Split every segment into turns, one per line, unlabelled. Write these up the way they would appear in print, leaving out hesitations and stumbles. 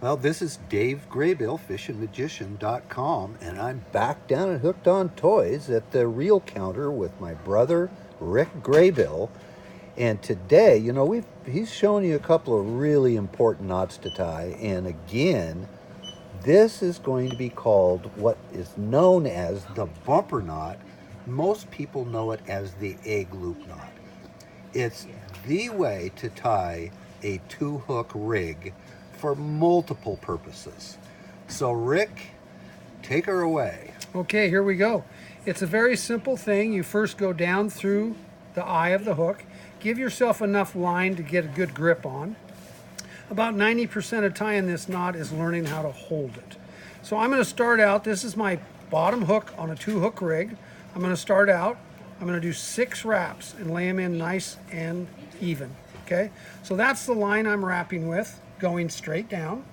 Well, this is Dave Graybill, fishandmagician.com, and I'm back down at Hooked on Toys at the reel counter with my brother, Rick Graybill. And today, he's showing you a couple of really important knots to tie. And again, this is going to be called what is known as the bumper knot. Most people know it as the egg loop knot. It's the way to tie a two-hook rig for multiple purposes. So Rick, take her away.
Okay, here we go. It's a very simple thing. You first go down through the eye of the hook. Give yourself enough line to get a good grip on. About 90% of tying this knot is learning how to hold it. So I'm going to start out, this is my bottom hook on a two-hook rig. I'm going to start out, I'm going to do 6 wraps and lay them in nice and even, okay? So that's the line I'm wrapping with, going straight down.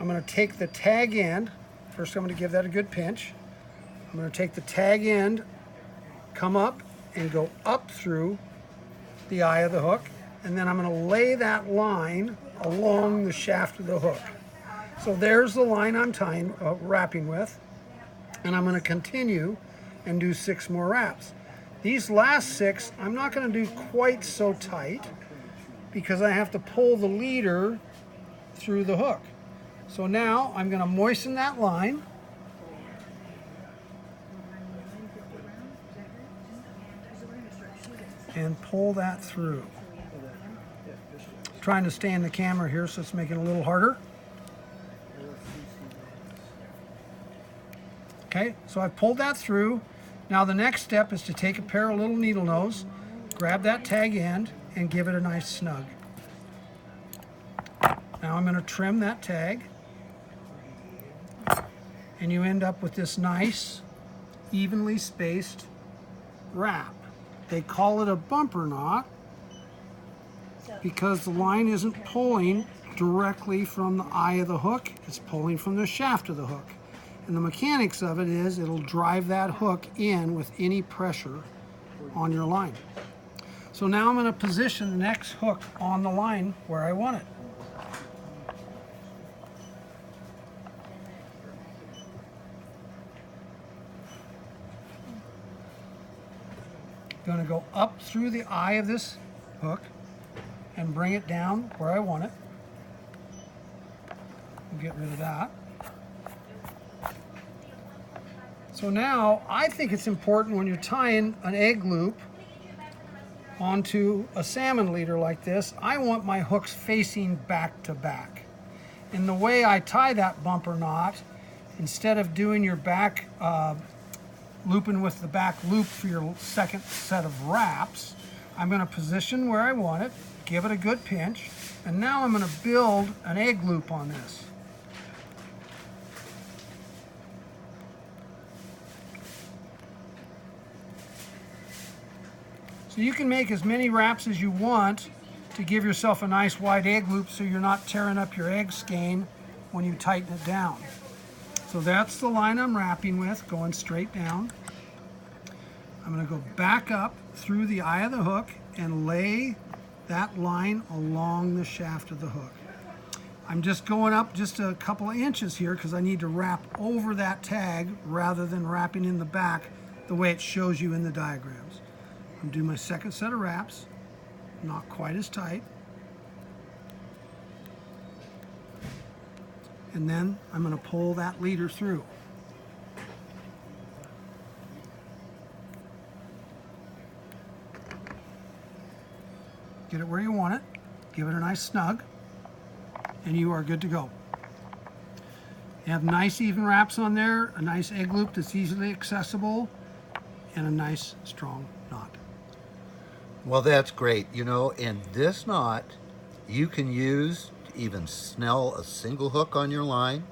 I'm going to take the tag end, first I'm going to give that a good pinch. I'm going to take the tag end, come up and go up through the eye of the hook, and then I'm going to lay that line along the shaft of the hook. So there's the line I'm tying, wrapping with, and I'm going to continue and do 6 more wraps. These last 6, I'm not going to do quite so tight because I have to pull the leader through the hook. So now I'm going to moisten that line. And pull that through. Trying to stay in the camera here, so it's making it a little harder. Okay, so I've pulled that through. Now the next step is to take a pair of little needle nose, grab that tag end, and give it a nice snug. Now I'm going to trim that tag, and you end up with this nice, evenly spaced wrap. They call it a bumper knot because the line isn't pulling directly from the eye of the hook, it's pulling from the shaft of the hook. And the mechanics of it is it'll drive that hook in with any pressure on your line. So now I'm going to position the next hook on the line where I want it. Going to go up through the eye of this hook and bring it down where I want it. We'll get rid of that. So now I think it's important when you're tying an egg loop onto a salmon leader like this, I want my hooks facing back to back. And the way I tie that bumper knot, instead of doing your back looping with the back loop for your second set of wraps, I'm going to position where I want it, give it a good pinch, and now I'm going to build an egg loop on this. So you can make as many wraps as you want to give yourself a nice wide egg loop so you're not tearing up your egg skein when you tighten it down. So that's the line I'm wrapping with, going straight down. I'm going to go back up through the eye of the hook and lay that line along the shaft of the hook. I'm just going up just a couple of inches here because I need to wrap over that tag rather than wrapping in the back the way it shows you in the diagrams. I'm doing my second set of wraps, not quite as tight. And then I'm going to pull that leader through. Get it where you want it, give it a nice snug, and you are good to go. You have nice even wraps on there, a nice egg loop that's easily accessible, and a nice strong knot.
Well, that's great. And this knot you can use to even snell a single hook on your line.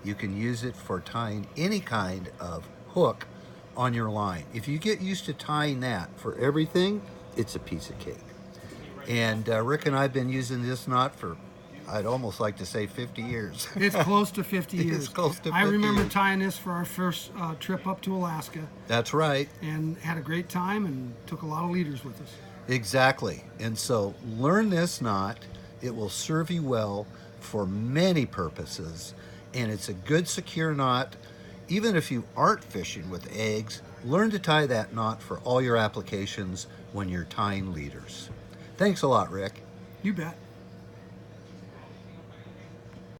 You can use it for tying any kind of hook on your line. If you get used to tying that for everything, it's a piece of cake. And Rick and I have been using this knot for, I'd almost like to say 50 years.
It's close to 50 years.
It's close to 50
I remember
years.
tying this for our first trip up to Alaska.
That's right.
And had a great time and took a lot of leaders with us.
Exactly. And so learn this knot. It will serve you well for many purposes, and it's a good secure knot. Even if you aren't fishing with eggs, learn to tie that knot for all your applications when you're tying leaders. Thanks a lot, Rick.
You bet.